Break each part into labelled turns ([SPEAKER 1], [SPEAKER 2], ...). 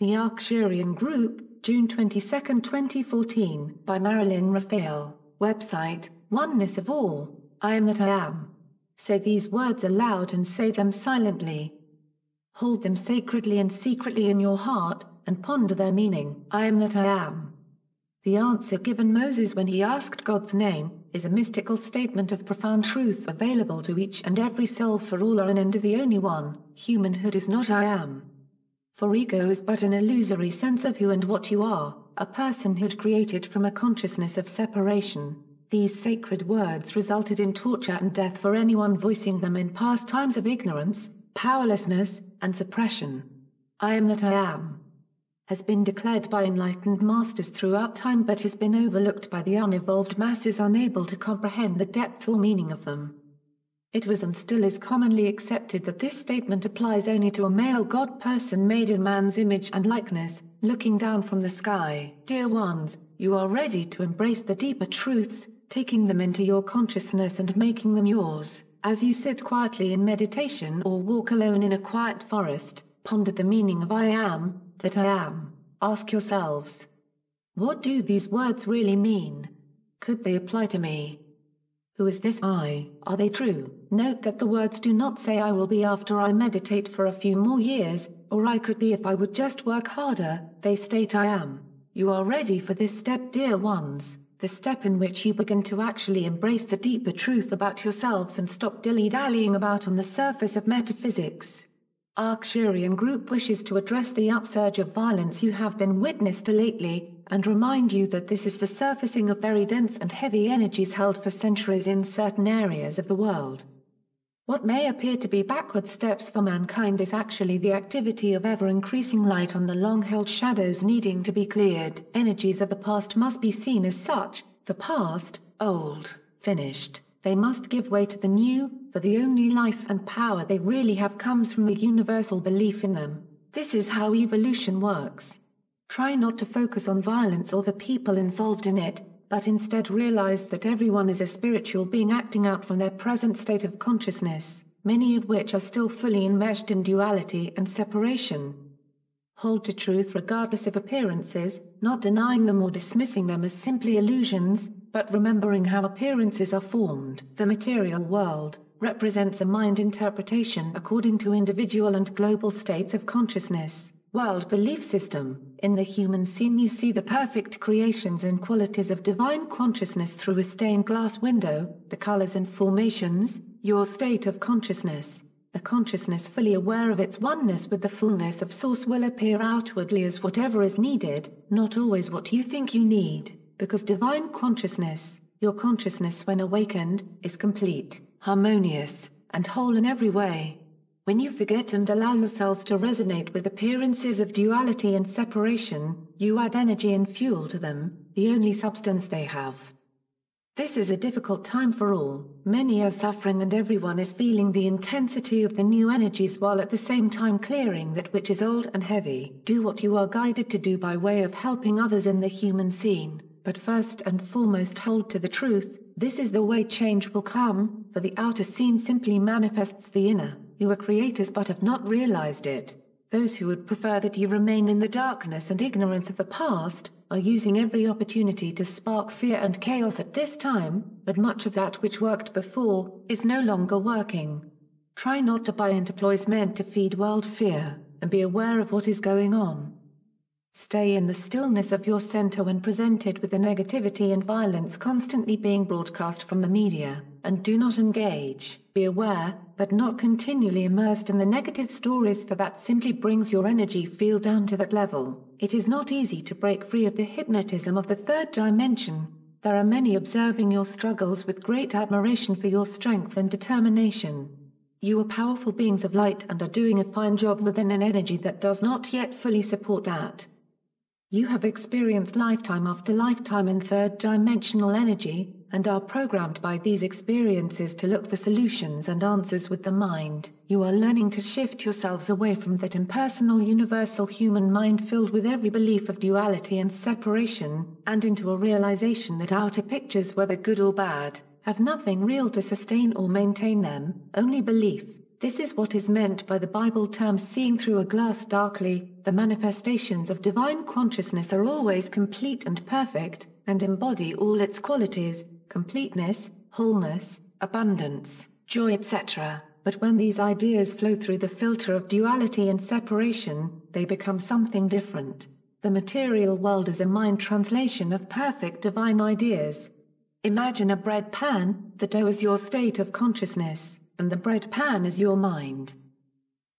[SPEAKER 1] The Arcturian Group, June 22, 2014, by Marilyn Raphael. Website, Oneness of All. I am that I am. Say these words aloud and say them silently. Hold them sacredly and secretly in your heart, and ponder their meaning. I am that I am. The answer given Moses when he asked God's name, is a mystical statement of profound truth available to each and every soul, for all are an end of the only one. Humanhood is not I am. For ego is but an illusory sense of who and what you are, a personhood created from a consciousness of separation. These sacred words resulted in torture and death for anyone voicing them in past times of ignorance, powerlessness, and suppression. I am that I am has been declared by enlightened masters throughout time, but has been overlooked by the unevolved masses unable to comprehend the depth or meaning of them. It was and still is commonly accepted that this statement applies only to a male god person made in man's image and likeness, looking down from the sky. Dear ones, you are ready to embrace the deeper truths, taking them into your consciousness and making them yours. As you sit quietly in meditation or walk alone in a quiet forest, ponder the meaning of I am, that I am. Ask yourselves, what do these words really mean? Could they apply to me? Who is this I? Are they true? Note that the words do not say I will be after I meditate for a few more years, or I could be if I would just work harder. They state I am. You are ready for this step, dear ones, the step in which you begin to actually embrace the deeper truth about yourselves and stop dilly-dallying about on the surface of metaphysics. Arcturian Group wishes to address the upsurge of violence you have been witness to lately, and remind you that this is the surfacing of very dense and heavy energies held for centuries in certain areas of the world. What may appear to be backward steps for mankind is actually the activity of ever-increasing light on the long-held shadows needing to be cleared. Energies of the past must be seen as such, the past, old, finished. They must give way to the new, for the only life and power they really have comes from the universal belief in them. This is how evolution works. Try not to focus on violence or the people involved in it, but instead realize that everyone is a spiritual being acting out from their present state of consciousness, many of which are still fully enmeshed in duality and separation. Hold to truth regardless of appearances, not denying them or dismissing them as simply illusions, but remembering how appearances are formed. The material world represents a mind interpretation according to individual and global states of consciousness. World belief system. In the human scene you see the perfect creations and qualities of divine consciousness through a stained glass window, the colors and formations, your state of consciousness. A consciousness fully aware of its oneness with the fullness of Source will appear outwardly as whatever is needed, not always what you think you need, because divine consciousness, your consciousness when awakened, is complete, harmonious, and whole in every way. When you forget and allow yourselves to resonate with appearances of duality and separation, you add energy and fuel to them, the only substance they have. This is a difficult time for all. Many are suffering and everyone is feeling the intensity of the new energies while at the same time clearing that which is old and heavy. Do what you are guided to do by way of helping others in the human scene, but first and foremost hold to the truth. This is the way change will come, for the outer scene simply manifests the inner. You are creators but have not realized it. Those who would prefer that you remain in the darkness and ignorance of the past, are using every opportunity to spark fear and chaos at this time, but much of that which worked before, is no longer working. Try not to buy into ploys meant to feed world fear, and be aware of what is going on. Stay in the stillness of your center when presented with the negativity and violence constantly being broadcast from the media, and do not engage. Be aware, but not continually immersed in the negative stories, for that simply brings your energy field down to that level. It is not easy to break free of the hypnotism of the third dimension. There are many observing your struggles with great admiration for your strength and determination. You are powerful beings of light and are doing a fine job within an energy that does not yet fully support that. You have experienced lifetime after lifetime in third-dimensional energy, and are programmed by these experiences to look for solutions and answers with the mind. You are learning to shift yourselves away from that impersonal universal human mind filled with every belief of duality and separation, and into a realization that outer pictures, whether good or bad, have nothing real to sustain or maintain them, only belief. This is what is meant by the Bible term seeing through a glass darkly. The manifestations of divine consciousness are always complete and perfect, and embody all its qualities: completeness, wholeness, abundance, joy, etc. But when these ideas flow through the filter of duality and separation, they become something different. The material world is a mind translation of perfect divine ideas. Imagine a bread pan. The dough is your state of consciousness, and the bread pan is your mind.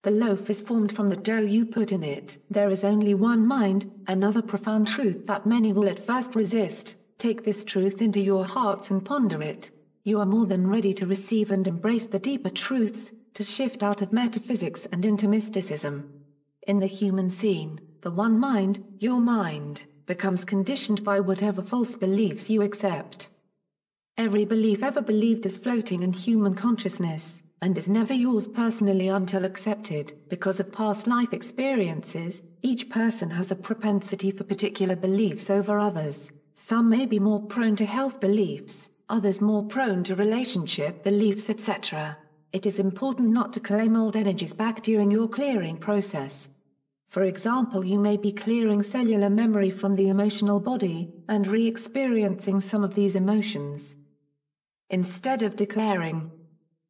[SPEAKER 1] The loaf is formed from the dough you put in it. There is only one mind. Another profound truth that many will at first resist. Take this truth into your hearts and ponder it. You are more than ready to receive and embrace the deeper truths, to shift out of metaphysics and into mysticism. In the human scene, the one mind, your mind, becomes conditioned by whatever false beliefs you accept. Every belief ever believed is floating in human consciousness, and is never yours personally until accepted. Because of past life experiences, each person has a propensity for particular beliefs over others. Some may be more prone to health beliefs, others more prone to relationship beliefs, etc. It is important not to claim old energies back during your clearing process. For example, you may be clearing cellular memory from the emotional body, and re-experiencing some of these emotions. Instead of declaring,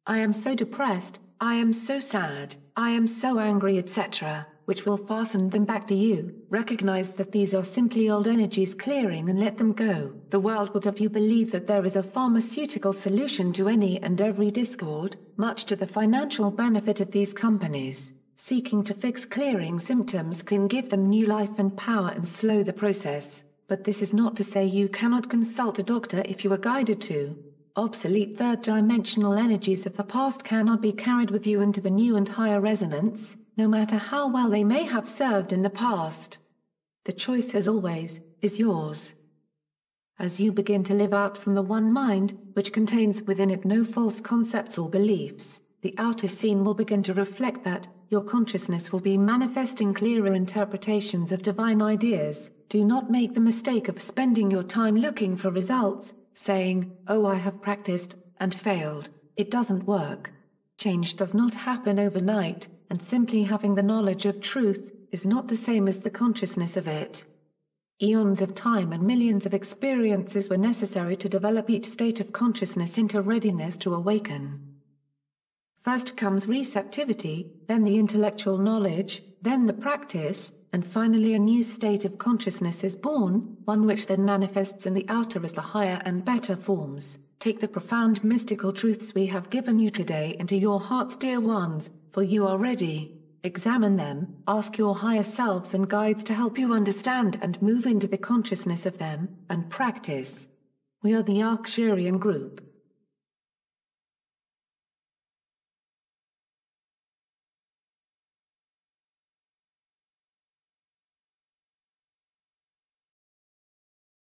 [SPEAKER 1] "I am so depressed, I am so sad, I am so angry," etc., which will fasten them back to you, recognize that these are simply old energies clearing and let them go. The world would have you believe that there is a pharmaceutical solution to any and every discord, much to the financial benefit of these companies. Seeking to fix clearing symptoms can give them new life and power and slow the process, but this is not to say you cannot consult a doctor if you are guided to. Obsolete third-dimensional energies of the past cannot be carried with you into the new and higher resonance, no matter how well they may have served in the past. The choice, as always, is yours. As you begin to live out from the one mind, which contains within it no false concepts or beliefs, the outer scene will begin to reflect that. Your consciousness will be manifesting clearer interpretations of divine ideas. Do not make the mistake of spending your time looking for results, saying, "Oh, I have practiced, and failed." It doesn't work. Change does not happen overnight, and simply having the knowledge of truth is not the same as the consciousness of it. Eons of time and millions of experiences were necessary to develop each state of consciousness into readiness to awaken. First comes receptivity, then the intellectual knowledge, then the practice, and finally a new state of consciousness is born, one which then manifests in the outer as the higher and better forms. Take the profound mystical truths we have given you today into your hearts, dear ones, for you are ready. Examine them, ask your higher selves and guides to help you understand and move into the consciousness of them, and practice. We are the Arcturian group.